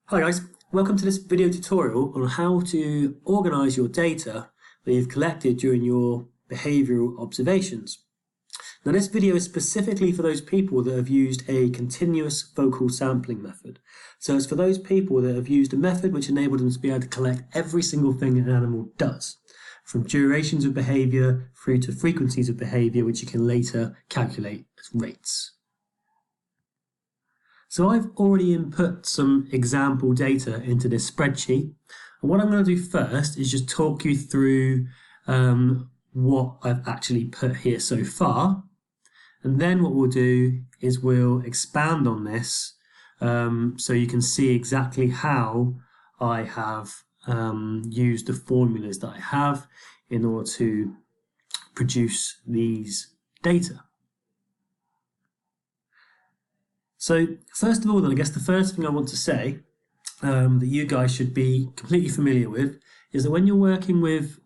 Hi guys, welcome to this video tutorial on how to organise your data that you've collected during your behavioural observations. Now this video is specifically for those people that have used a continuous focal sampling method. So it's for those people that have used a method which enabled them to be able to collect every single thing an animal does, from durations of behaviour through to frequencies of behaviour, which you can later calculate as rates. So I've already input some example data into this spreadsheet. And what I'm going to do first is just talk you through what I've actually put here so far. And then what we'll do is we'll expand on this so you can see exactly how I have used the formulas that I have in order to produce these data. So first of all, then, I guess the first thing I want to say that you guys should be completely familiar with is that when you're working with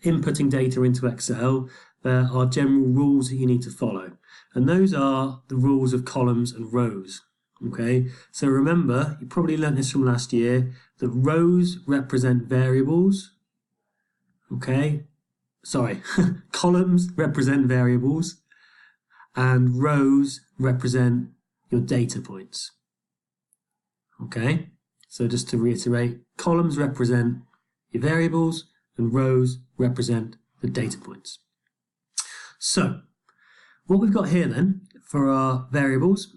inputting data into Excel, there are general rules that you need to follow. And those are the rules of columns and rows. Okay, so remember, you probably learned this from last year, that rows represent variables. Okay, sorry, columns represent variables and rows represent your data points. Okay, so just to reiterate, columns represent your variables and rows represent the data points. So what we've got here then for our variables,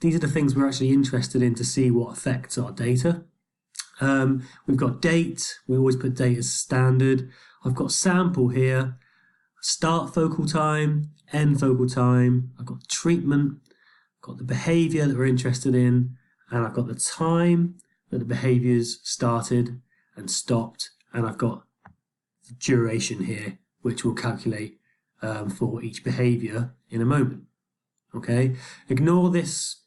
these are the things we're actually interested in to see what affects our data. We've got date, we always put date as standard. I've got sample here, start focal time, end focal time, I've got treatment, got the behaviour that we're interested in, and I've got the time that the behaviours started and stopped, and I've got the duration here, which we'll calculate for each behaviour in a moment. Okay, ignore this,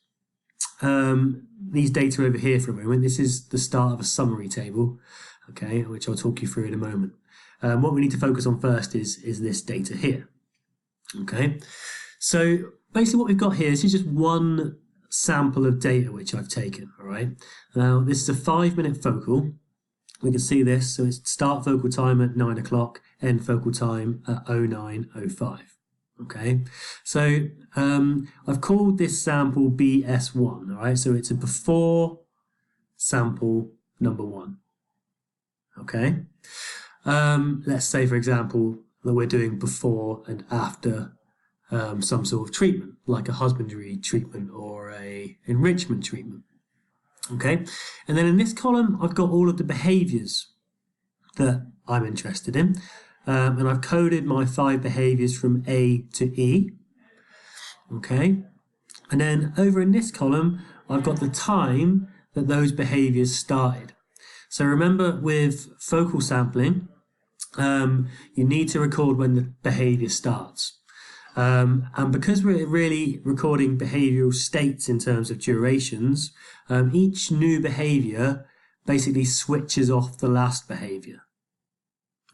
these data over here for a moment. This is the start of a summary table, okay, which I'll talk you through in a moment. What we need to focus on first is this data here. Okay, so basically what we've got here is just one sample of data which I've taken, all right? Now, this is a 5-minute focal. We can see this, so it's start focal time at 9 o'clock, end focal time at 09:05, okay? So I've called this sample BS1, all right? So it's a before sample number 1, okay? Let's say, for example, that we're doing before and after some sort of treatment, like a husbandry treatment or a enrichment treatment. Okay, and then in this column, I've got all of the behaviours that I'm interested in, and I've coded my 5 behaviours from A to E. Okay, and then over in this column, I've got the time that those behaviours started. So remember, with focal sampling, you need to record when the behaviour starts. And because we're really recording behavioural states in terms of durations, each new behaviour basically switches off the last behaviour.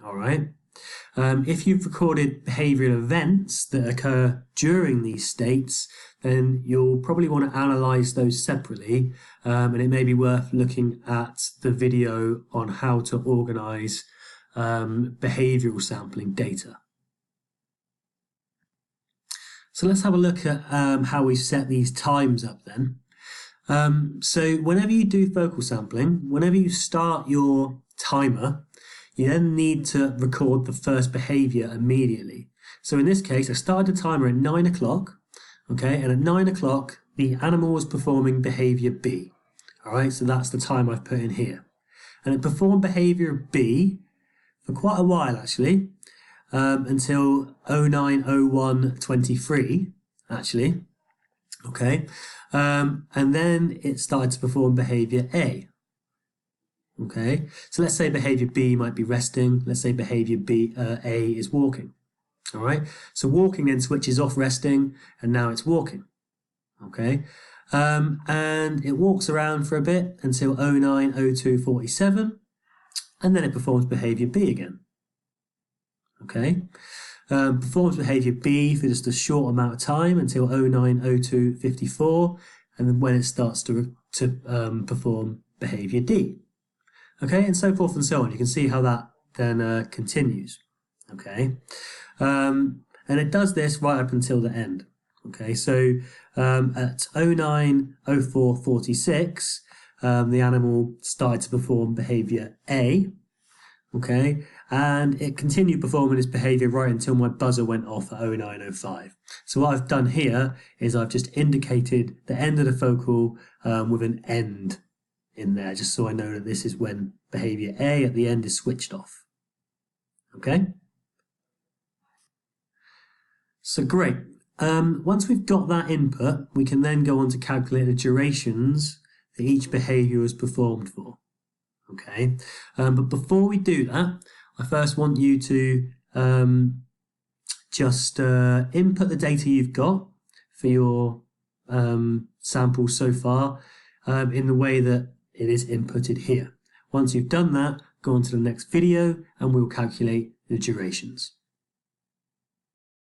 All right. If you've recorded behavioural events that occur during these states, then you'll probably want to analyse those separately, and it may be worth looking at the video on how to organise behavioural sampling data. So let's have a look at how we set these times up then. So whenever you do focal sampling, whenever you start your timer, you then need to record the first behaviour immediately. So in this case, I started the timer at 9 o'clock, okay, and at 9 o'clock, the animal was performing behaviour B. All right, so that's the time I've put in here. And it performed behaviour B for quite a while, actually. Until 09:01:23, actually, okay, and then it started to perform behaviour A. Okay, so let's say behaviour B might be resting. Let's say behaviour A is walking. All right, so walking then switches off resting, and now it's walking. Okay, and it walks around for a bit until 09:02:47, and then it performs behaviour B again. Okay, performs behaviour B for just a short amount of time until 09:02:54, and then when it starts to perform behavior D. Okay, and so forth and so on. You can see how that then continues. Okay, and it does this right up until the end. Okay, so at 09:04:46, the animal started to perform behavior A. Okay, and it continued performing its behavior right until my buzzer went off at 09:05. So what I've done here is I've just indicated the end of the focal with an end in there, just so I know that this is when behavior A at the end is switched off. Okay? So great. Once we've got that input, we can then go on to calculate the durations that each behavior is performed for. Okay, but before we do that, I first want you to just input the data you've got for your sample so far in the way that it is inputted here. Once you've done that, go on to the next video and we'll calculate the durations.